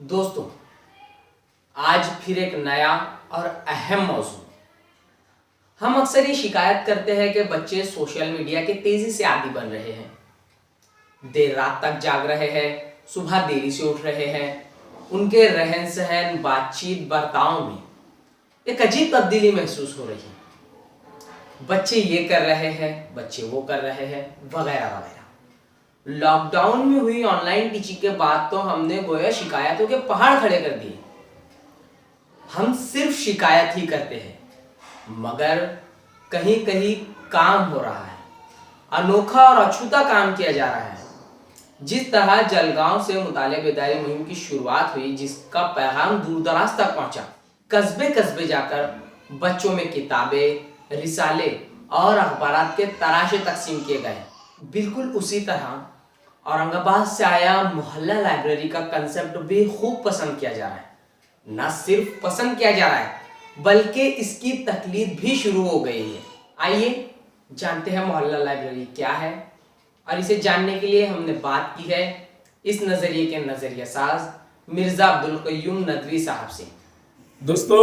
दोस्तों, आज फिर एक नया और अहम मौजू। हम अक्सर ये शिकायत करते हैं कि बच्चे सोशल मीडिया के तेजी से आदी बन रहे हैं, देर रात तक जाग रहे हैं, सुबह देरी से उठ रहे हैं। उनके रहन सहन, बातचीत, बर्ताव में एक अजीब तब्दीली महसूस हो रही है। बच्चे ये कर रहे हैं, बच्चे वो कर रहे हैं, वगैरह वगैरह। लॉकडाउन में हुई ऑनलाइन टीचिंग के बाद तो हमने गोया शिकायतों के पहाड़ खड़े कर दिए। हम सिर्फ शिकायत ही करते हैं, मगर कहीं कहीं काम हो रहा है, अनोखा और अछूता काम किया जा रहा है। जिस तरह जलगांव से मुताले बेदारी मुहिम की शुरुआत हुई, जिसका पैगाम दूर दराज तक पहुंचा, कस्बे कस्बे जाकर बच्चों में किताबें, रिसाले और अखबारात के तराशे तकसीम किए गए, बिल्कुल उसी तरह औरंगाबाद से आया मोहल्ला लाइब्रेरी का कंसेप्ट भी खूब पसंद किया जा रहा है। न सिर्फ पसंद किया जा रहा है, बल्कि इसकी तकलीद भी शुरू हो गई है। आइए जानते हैं मोहल्ला लाइब्रेरी क्या है, और इसे जानने के लिए हमने बात की है इस नजरिए के नजरिया साज मिर्जा अब्दुल कय्यूम नदवी साहब से। दोस्तों,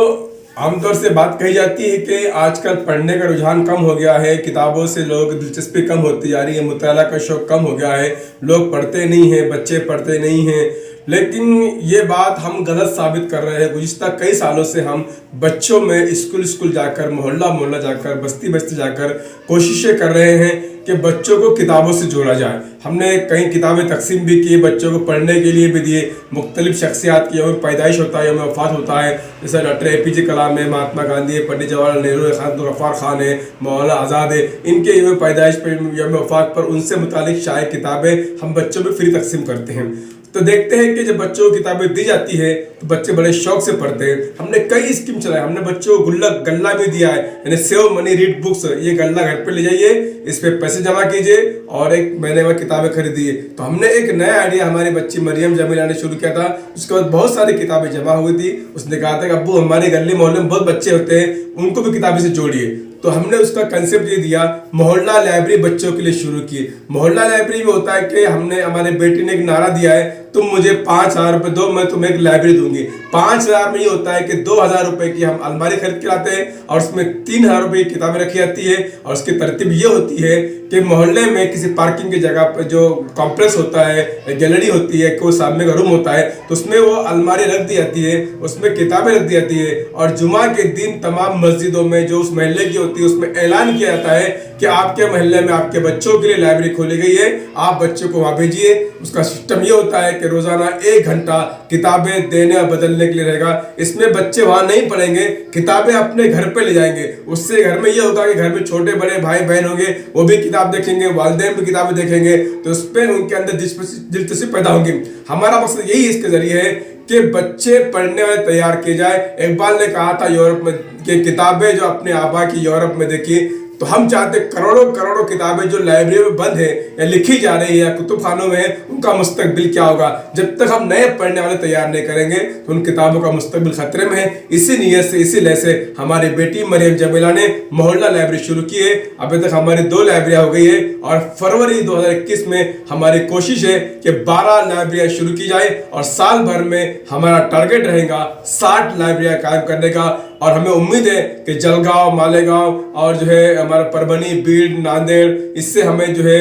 आमतौर से बात कही जाती है कि आजकल पढ़ने का रुझान कम हो गया है, किताबों से लोगों की दिलचस्पी कम होती जा रही है, मुताला का शौक कम हो गया है, लोग पढ़ते नहीं हैं, बच्चे पढ़ते नहीं हैं। लेकिन ये बात हम गलत साबित कर रहे हैं। गुज़िश्ता कई सालों से हम बच्चों में स्कूल जाकर, मोहल्ला जाकर, बस्ती जाकर कोशिशें कर रहे हैं कि बच्चों को किताबों से जोड़ा जाए। हमने कई किताबें तकसीम भी की, बच्चों को पढ़ने के लिए भी दिए। मुख्तलिफ शख्सियात की यौम पैदाइश होता है, यौम वफ़ात होता है, जैसे डॉक्टर APJ कलाम है, महात्मा गांधी है, पंडित जवाहरलाल नेहरू है, खान गफ्फार खान है, मौलाना आज़ाद है। इनके यौम पैदाइश पर, यौम वफ़ात पर उनसे मुतालिक शाये किताबें हम बच्चों में फ्री तकसीम करते हैं। तो देखते हैं कि जब बच्चों को किताबें दी जाती है तो बच्चे बड़े शौक से पढ़ते हैं। हमने कई स्कीम चलाए, हमने बच्चों को गल्ला भी दिया है, यानी सेव मनी रीड बुक्स। ये गल्ला घर पे ले जाइए, इस पे पैसे जमा कीजिए और एक महीने में किताबें खरीदिए। तो हमने एक नया आइडिया हमारी बच्ची मरियम जमीला ने शुरू किया था। उसके बाद बहुत सारी किताबें जमा हुई थी। उसने कहा था कि अब्बू, हमारे गली मोहल्ले में बहुत बच्चे होते हैं, उनको भी किताबें से जोड़िए। तो हमने उसका कंसेप्ट ये दिया, मोहल्ला लाइब्रेरी बच्चों के लिए शुरू की। मोहल्ला लाइब्रेरी में होता है कि हमारे बेटी ने एक नारा दिया है, तुम मुझे 5,000 रुपये दो, मैं तुम्हें एक लाइब्रेरी दूंगी। 5,000 में ये होता है कि 2,000 रुपये की हम अलमारी खरीद के लाते हैं और उसमें 3,000 रुपये की किताबें रखी जाती है। और उसकी तरतीब ये होती है कि मोहल्ले में किसी पार्किंग की जगह पर जो कॉम्प्लेक्स होता है, गैलरी होती है, कोई सामने का रूम होता है, तो उसमें वो अलमारी रख दी जाती है, उसमें किताबें रख दी जाती है। और जुमा के दिन तमाम मस्जिदों में जो उस महल्ले की होती है, उसमें ऐलान किया जाता है कि आपके महल्ले में आपके बच्चों के लिए लाइब्रेरी खोली गई है, आप बच्चों को वहाँ भेजिए। उसका सिस्टम ये होता है कि रोजाना 1 घंटा किताबें देने और बदलने के लिए रहेगा। इसमें बच्चे वहाँ नहीं पढ़ेंगे, किताबें अपने घर पे ले जाएंगे। उससे घर में ये होगा कि घर में छोटे बड़े भाई बहन होंगे, वो भी किताब देखेंगे, वालिदैन भी किताबें देखेंगे, तो उस पर उनके अंदर दिलचस्पी पैदा होगी। हमारा मकसद यही इसके जरिए है कि बच्चे पढ़ने वाले तैयार किए जाए। इकबाल ने कहा था यूरोप में कि किताबें जो अपने आबा की यूरोप में देखी, तो हम चाहते करोड़ों किताबें जो लाइब्रेरी में बंद है या लिखी जा रही है या कुतुब खानों में, उनका मुस्तकबिल क्या होगा। जब तक हम नए पढ़ने वाले तैयार नहीं करेंगे तो उन किताबों का मुस्तकबिल खतरे में है। इसी नीयत से, इसी लय से हमारी बेटी मरियम जमीला ने मोहल्ला लाइब्रेरी शुरू की है। अभी तक हमारी 2 लाइब्रेरियाँ हो गई है और फरवरी 2021 में हमारी कोशिश है कि 12 लाइब्रेरियाँ शुरू की जाए और साल भर में हमारा टारगेट रहेगा 60 लाइब्रेरियाँ कायम करने का। और हमें उम्मीद है कि जलगांव, मालेगांव और जो है हमारा परभनी, बीड, नांदेड़, इससे हमें जो है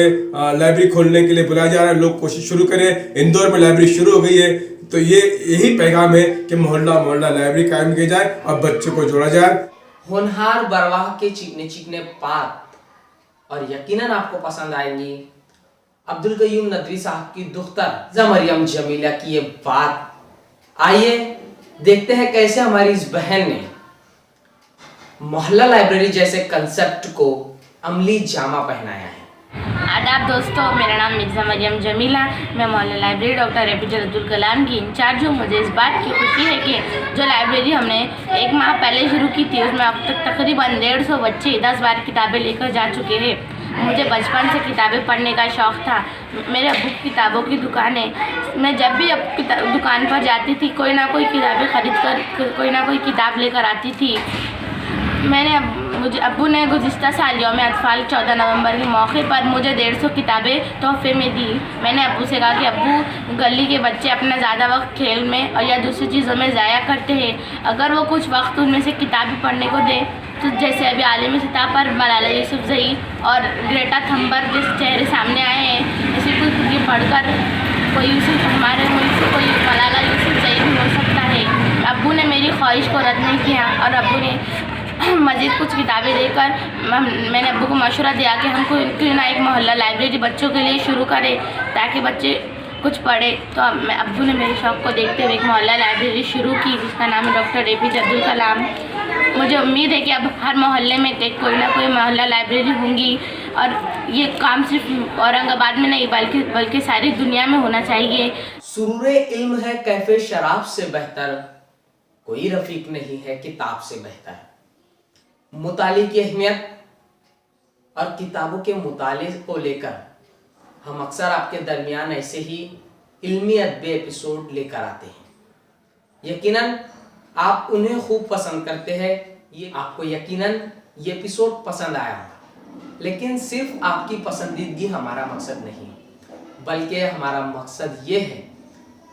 लाइब्रेरी खोलने के लिए बुलाया जा रहा है। लोग कोशिश शुरू करें। इंदौर में लाइब्रेरी शुरू हो गई है। तो ये यही पैगाम है कि मोहल्ला लाइब्रेरी कायम की जाए और बच्चों को जोड़ा जाए। होनहार बरवाह के चिकने पात, और यकीनन आपको पसंद आएंगी अब्दुल कय्यूम नदवी साहब की दुख्तर मरियम जमीला की ये बात। आइए देखते हैं कैसे हमारी इस बहन ने मोहल्ला लाइब्रेरी जैसे कंसेप्ट को अमली जामा पहनाया है। आदाब दोस्तों, मेरा नाम मिर्ज़ा मरियम जमीला, मैं मोहल्ला library doctor APJ Abdul Kalam की इंचार्ज हूँ। मुझे इस बात की खुशी है कि जो लाइब्रेरी हमने 1 माह पहले शुरू की थी, उसमें अब तक तकरीबन 150 बच्चे 10 बार किताबें लेकर जा चुके हैं। मुझे बचपन से किताबें पढ़ने का शौक़ था। मेरे अब्बू किताबों की दुकान है। मैं जब भी दुकान पर जाती थी, कोई ना कोई किताबें खरीद कर कोई ना कोई किताब लेकर आती थी। मैंने मुझे अब्बू ने गुज़िश्ता साल यौम अतफ़ाल 14 नवंबर के मौके पर मुझे 150 किताबें तोहफे में दी। मैंने अब्बू से कहा कि अब्बू, गली के बच्चे अपना ज़्यादा वक्त खेल में और या दूसरी चीज़ों में ज़ाया करते हैं, अगर वो कुछ वक्त उनमें से किताबें पढ़ने को दे तो जैसे अभी आलमी सतह पर मलाला यूसुफ़ज़ई और ग्रेटा थंबर्ग जैसे चेहरे सामने आए हैं, ऐसे कोई ये पढ़कर कोई यूसुफ, हमारे मुल्क से कोई मलाला यूसुफ़ज़ई भी हो सकता है। अब्बू ने मेरी ख्वाहिश को रद्द नहीं किया और अब्बू ने मज़ीद कुछ किताबें देकर मैंने अब्बू को मशवरा दिया कि हम क्यों ना एक मोहल्ला लाइब्रेरी बच्चों के लिए शुरू करें ताकि बच्चे कुछ पढ़े। तो अब्बू ने मेरे शौक़ को देखते हुए एक मोहल्ला लाइब्रेरी शुरू की जिसका नाम है डॉक्टर APJ अब्दुल कलाम। मुझे उम्मीद है कि अब हर मोहल्ले में कोई ना कोई मोहल्ला लाइब्रेरी होंगी और ये काम सिर्फ औरंगाबाद में नहीं बल्कि सारी दुनिया में होना चाहिए। सुरूरे इल्म है कैफे शराब से बेहतर, कोई रफीक नहीं है किताब से बेहतर। मुताले की अहमियत और किताबों के मुताले को लेकर हम अक्सर आपके दरमियान ऐसे ही इल्मी अदबी एपिसोड लेकर आते हैं। यकीनन आप उन्हें खूब पसंद करते हैं, ये आपको यकीनन ये एपिसोड पसंद आया होगा। लेकिन सिर्फ आपकी पसंदीदगी हमारा मकसद नहीं, बल्कि हमारा मकसद ये है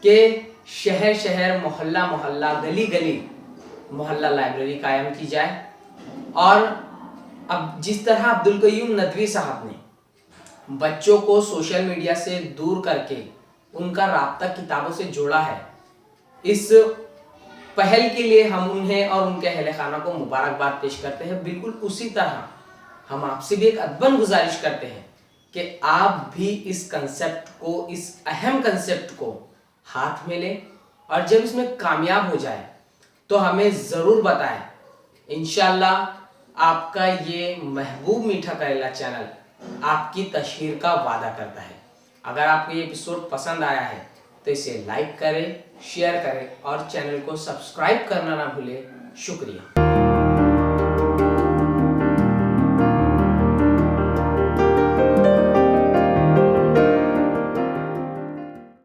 कि शहर शहर, मोहल्ला मोहल्ला, गली गली मोहल्ला लाइब्रेरी कायम की जाए। और अब जिस तरह अब्दुल कय्यूम नदवी साहब ने बच्चों को सोशल मीडिया से दूर करके उनका राब्ता किताबों से जोड़ा है, इस पहल के लिए हम उन्हें और उनके अहले खाना को मुबारकबाद पेश करते हैं। बिल्कुल उसी तरह हम आपसे भी एक अदबन गुजारिश करते हैं कि आप भी इस कंसेप्ट को, इस अहम कंसेप्ट को हाथ में लें और जब इसमें कामयाब हो जाए तो हमें ज़रूर बताएं। इंशाल्लाह आपका ये महबूब मीठा करेला चैनल आपकी तशहीर का वादा करता है। अगर आपको ये एपिसोड पसंद आया है तो इसे लाइक करें, शेयर करें और चैनल को सब्सक्राइब करना ना भूलें। शुक्रिया।